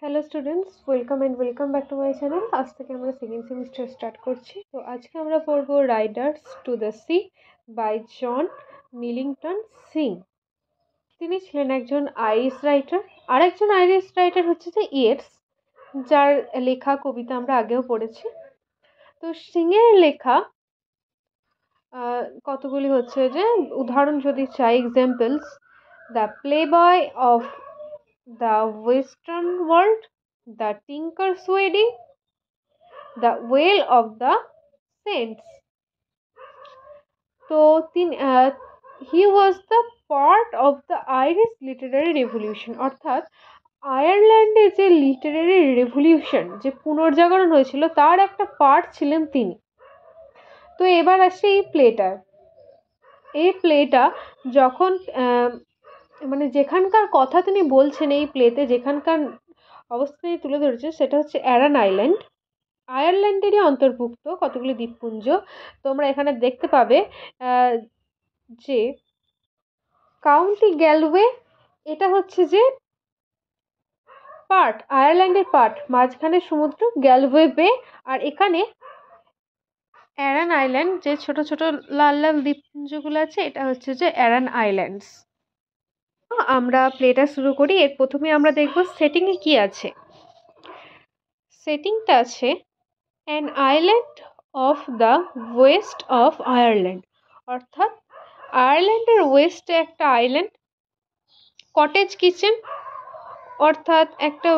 Hello students, welcome back to my channel. আজ থেকে আমরা সেকেন্ড সেমিস্টার স্টার্ট করছি। তো আজকে আমরা পড়বো riders to the sea by John Millington Synge. তিনি ছিলেন একজন আইরিশ রাইটার। আরেকজন আইরিশ রাইটার হচ্ছে যে ইয়েটস, যার লেখা কবিতা আমরা আগেও পড়েছি। তো সিংয়ের লেখা কতগুলি হচ্ছে যে উদাহরণ যদি চাই, examples: The Playboy of the Western World, The Tinker's Wedding, The Well of the Saints. তো তিনি he was the part of the Irish literary revolution, অর্থাৎ আয়ারল্যান্ডে যে লিটারারি রেভলিউশন, যে পুনর্জাগরণ হয়েছিল, তার একটা পার্ট ছিলেন তিনি। তো এবার আসছে এই প্লেটা যখন মানে যেখানকার কথা তিনি বলছেন, এই প্লেতে যেখানকার অবস্থা তিনি তুলে ধরেছেন সেটা হচ্ছে অ্যারান আইল্যান্ড। আয়ারল্যান্ডেরই অন্তর্ভুক্ত কতগুলি দ্বীপপুঞ্জ তোমরা এখানে দেখতে পাবে। যে কাউন্টি গ্যালওয়ে, এটা হচ্ছে যে পার্ট, আয়ারল্যান্ডের পার্ট, মাঝখানে সমুদ্র, গ্যালওয়ে বে। আর এখানে অ্যারান আইল্যান্ড, যে ছোট ছোট লাল লাল দ্বীপপুঞ্জগুলো আছে, এটা হচ্ছে যে অ্যারান আইল্যান্ডস। আমরা প্লেটা শুরু করি। এর প্রথমে আমরা দেখব সেটিংয়ে কি আছে। সেটিংটা আছে an island of the West of Ireland, অর্থাৎ আয়ারল্যান্ডের ওয়েস্টে একটা আইল্যান্ড। কটেজ কিচেন, অর্থাৎ একটা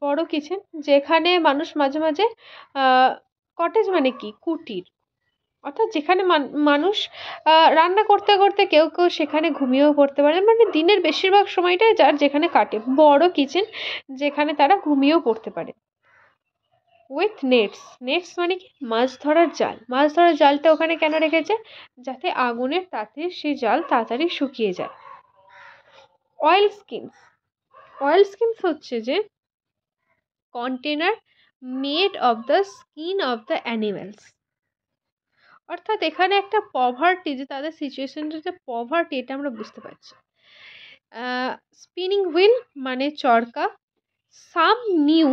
বড় কিচেন যেখানে মানুষ মাঝে মাঝে কটেজ মানে কি, কুটির, অর্থাৎ যেখানে মানুষ রান্না করতে করতে কেউ কেউ সেখানে ঘুমিয়েও পড়তে পারে, মানে দিনের বেশিরভাগ সময়টাই যার যেখানে কাটে, বড় কিচেন যেখানে তারা ঘুমিয়েও পড়তে পারে। উইথ নেটস মানে কি, মাছ ধরার জালটা ওখানে কেন রেখেছে? যাতে আগুনের তাতে সেই জাল তাড়াতাড়ি শুকিয়ে যায়। অয়েল স্কিনস হচ্ছে যে container made of the skin of the animals, অর্থাৎ এখানে একটা পভার্টি, যে তাদের সিচুয়েশনটা যে পভার্টি, এটা আমরা বুঝতে পারছি। স্পিনিং হুইল মানে চরকা। Some new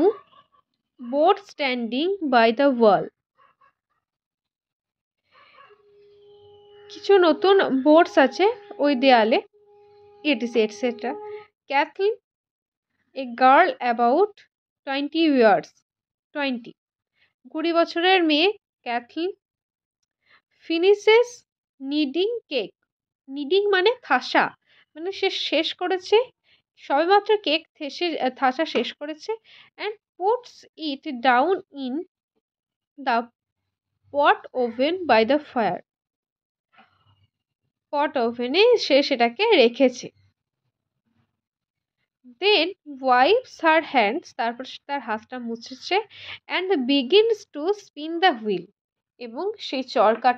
boat standing by the wall, কিছু নতুন বোটস আছে ওই দেয়ালে, etc etcetera. Kathleen, a girl about 20 বছরের মেয়ে Kathleen. Finishes kneading cake, kneading মানে থাসা, মানে সে শেষ করেছে, সবেমাত্র কেক থাসা শেষ করেছে। And puts it down in the pot oven by the fire, pot ওভেনে সে সেটাকে রেখেছে। দেন ওয়াইপস হার হ্যান্ডস, তারপর তার হাতটা মুছেছে। And begins to spin the wheel, এবং সেই চরকা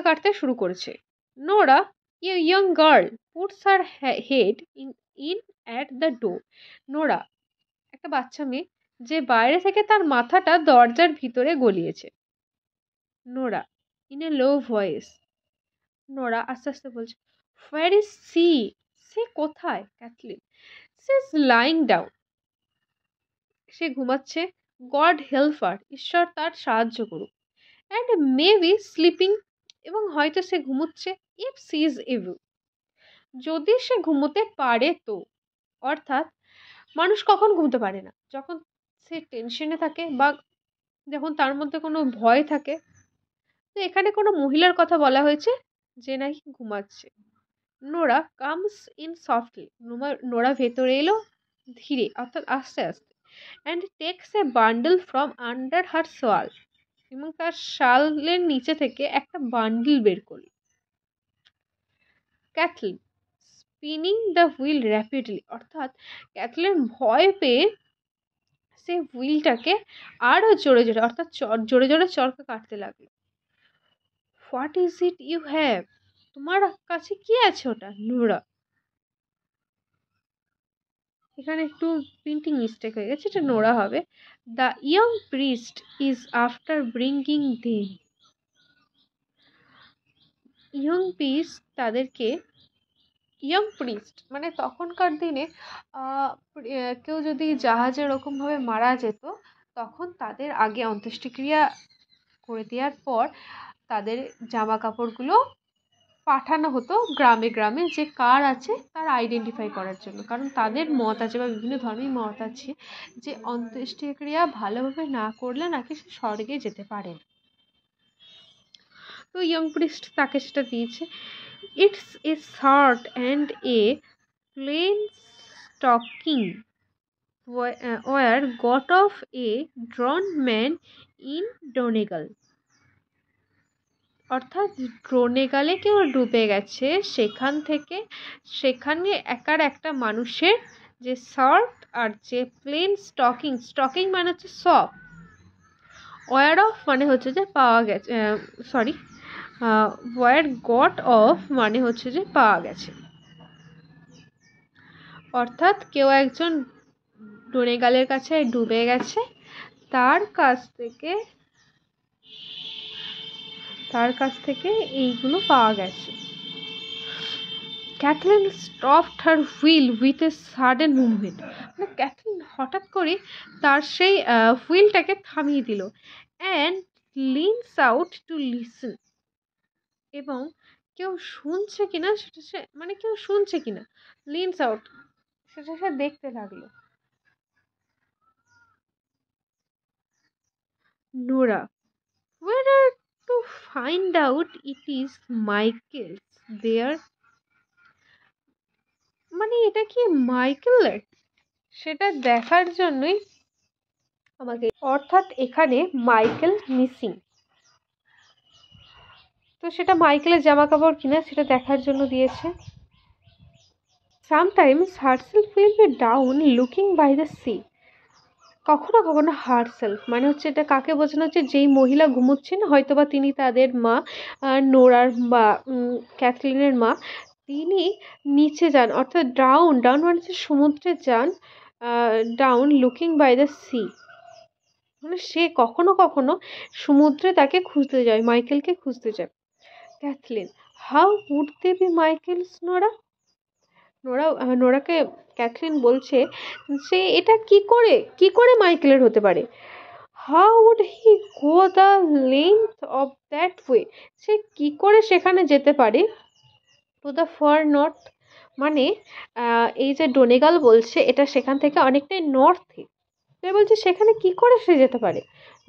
কাটতে শুরু করেছে। Nora, a young girl, puts her head in at the door. Nora, একটা বাচ্চা মেয়ে, যে বাইরে থেকে তার মাথাটা দরজার ভিতরে গলিয়েছে। Nora in a low voice, Nora আস্তে আস্তে বলছে, হোয়ার ইজ সি, সে কোথায়? Kathleen, she is lying down, সে ঘুমাচ্ছে। গড হেল্প হার, ঈশ্বর তার সাহায্য করুক। অ্যান্ড মে বি স্লিপিং, এবং হয়তো সে ঘুমোচ্ছে। ইফ সি ইজ এভল, যদি সে ঘুমোতে পারে তো। অর্থাৎ মানুষ কখন ঘুমোতে পারে না? যখন সে টেনশনে থাকে, বা যখন তার মধ্যে কোনো ভয় থাকে। তো এখানে কোনো মহিলার কথা বলা হয়েছে যে নাকি ঘুমাচ্ছে। Nora comes in softly, Nora ভেতরে এলো ধীরে, অর্থাৎ আস্তে আস্তে। And takes a bundle from under her shawl, এবং তার শালের নিচে থেকে একটা বান্ডিল বের করল। Cathleen spinning the wheel rapidly, অর্থাৎ ক্যাথলিন ভয় পেয়ে সে হুইলটাকে আরো জোরে জোরে, অর্থাৎ জোরে জোরে চরকা কাটতে লাগলো। What is it you have, তোমার কাছে কি আছে ওটা? নোরা, এখানে একটু প্রিন্টিং মিস্টেক হয়ে গেছে, এটা নোরা হবে। The young priest is after bringing them, young priest তাদেরকে, ইয়ং প্রিস্ট মানে তখনকার দিনে কেউ যদি জাহাজে এরকমভাবে মারা যেত, তখন তাদের আগে অন্ত্যেষ্টিক্রিয়া করে দেওয়ার পর তাদের জামা কাপড়গুলো পাঠানো হতো গ্রামে গ্রামে, যে কার আছে তার আইডেন্টিফাই করার জন্য। কারণ তাদের মত আছে বা বিভিন্ন ধর্মের মত আছে যে অন্ত্যেষ্টিক্রিয়া ভালোভাবে না করলে নাকি সে স্বর্গে যেতে পারে না। তো ইয়ং প্রিস্ট তাকে সেটা দিয়েছে। It's a shirt and a plain stocking were got of a drawn man in Donegal. অর্থাৎ ড্রোনেগালে কেউ ডুবে গেছে, সেখানে একটা মানুষের যে শার্ট আর যে প্লেন স্টকিং মানে হচ্ছে সক, ওয়ার অফ মানে হচ্ছে যে পাওয়া গেছে, ওয়ার গট অফ মানে হচ্ছে যে পাওয়া গেছে। অর্থাৎ কেউ একজন ডোনেগালের কাছে ডুবে গেছে, তার কাছ থেকে এইগুলো পাওয়া গেছে। Kathleen stopped her wheel with a sudden movement. মানে ক্যাথলিন হঠাৎ করে তার সেই হুইলটাকে থামিয়ে দিল। And leans out to listen. এবং কেউ শুনছে কিনা লিনস আউট, সেটা সে দেখতে লাগলো। Nora, whether to find out it is Michael's there, মানে এটা কি মাইকেলের, সেটা দেখার জন্যই আমাকে, অর্থাৎ এখানে মাইকেল মিসিং, তো সেটা মাইকেলের জামা কাপড় কিনা সেটা দেখার জন্য দিয়েছে। Sometimes herself will be down looking by the sea. কখনো কখনো হারসেলফ মানে হচ্ছে, এটা কাকে বোঝানো হচ্ছে, যেই মহিলা ঘুমোচ্ছেন হয়তো বা তিনি তাদের মা, নোরার বা ক্যাথলিনের মা, তিনি নিচে যান, অর্থাৎ ডাউন মানে হচ্ছে সমুদ্রে যান, down looking by the sea মানে সে কখনো কখনো সমুদ্রে তাকে খুঁজতে যায়, মাইকেলকে খুঁজতে যায়। Kathleen, how would they be Michael's নোরাকে ক্যাথলিন বলছে সে এটা কি করে মাইকেলের হতে পারে। How would he go the length of that way, সে কি করে সেখানে যেতে পারে। টু দ্য ফার নর্থ, মানে এই যে ডোনেগাল বলছে এটা সেখান থেকে অনেকটাই নর্থে, তাই বলছে সেখানে কি করে সে যেতে পারে।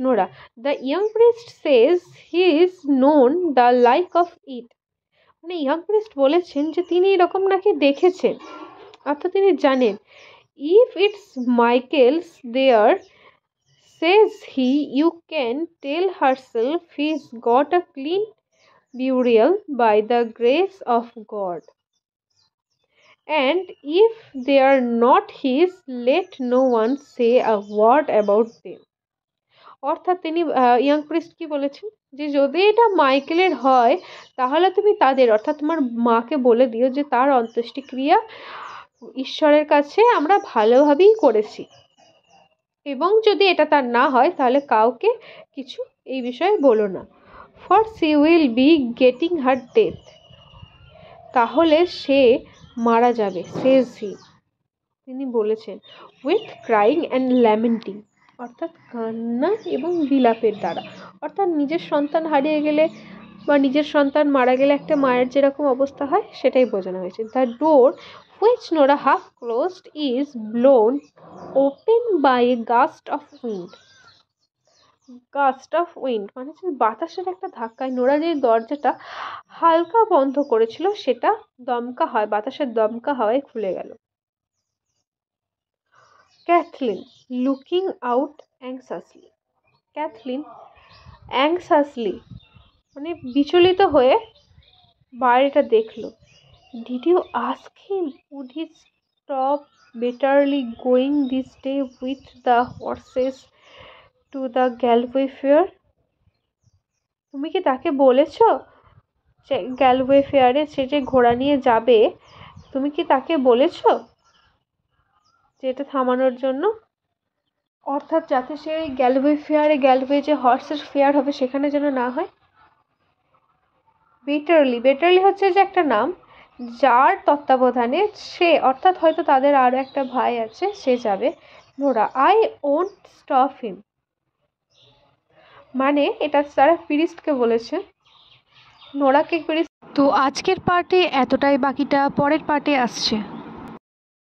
Nora, the young priest Sage he is known the like of it. মানে ইয়ং প্রিস্ট বলেছেন যে তিনি এরকম নাকি দেখেছেন, অর্থাৎ তিনি জানেন। If it's Michael's there, says he, you can tell herself he's got a clean burial by the grace of God, and if they are not his, let no one say a word about them. অর্থাৎ তিনি young priest কি বলেছেন, যে যদি এটা মাইকেলের হয় তাহলে তুমি তাদের, অর্থাৎ তোমার মাকে বলে দিও যে তার অন্ত্যেষ্টিক্রিয়া ঈশ্বরের কাছে আমরা ভালোভাবেই করেছি, এবং যদি এটা তার না হয় তাহলে কাউকে কিছু এই বিষয়ে বলো না। For she will be getting her death, তাহলে সে মারা যাবে, সেজ হি, তিনি বলেছেন। উইথ ক্রাইং অ্যান্ড ল্যামেন্টিং, অর্থাৎ কান্না এবং বিলাপের দ্বারা, অর্থাৎ নিজের সন্তান হারিয়ে গেলে বা নিজের সন্তান মারা গেলে একটা মায়ের যেরকম অবস্থা হয় সেটাই বোঝানো হয়েছে। The door which Nora half closed is blown open by a gust of wind, মানে হচ্ছে বাতাসের একটা ধাক্কায় নোরা যে দরজাটা হালকা বন্ধ করেছিল সেটা বাতাসের দমকা হাওয়ায় খুলে গেল। Kathleen looking out anxiously, Kathleen anxiously মানে বিচলিত হয়ে বাইরেটা দেখলো। Did you ask him would he stop Bartley going this day with the horses to the Galway fair, তুমি কি তাকে বলেছ যে গ্যালওয়ে ফেয়ারে সে যে ঘোড়া নিয়ে যাবে, তুমি কি তাকে বলেছ যে এটা থামানোর জন্য, অর্থাৎ যাতে সে গ্যালওয়ে যে হর্সের ফেয়ার হবে সেখানে যেন না হয়। বেটারলি হচ্ছে যে একটা নাম, যার তত্ত্বাবধানে সে, অর্থাৎ হয়তো তাদের আরও একটা ভাই আছে, সে যাবে। Nora, I won't stop him, মানে এটা তারা প্রিস্টকে বলেছে। নোরাকে প্রিস্ট। তো আজকের পার্টে এতটাই, বাকিটা পরের পার্টে আসছে।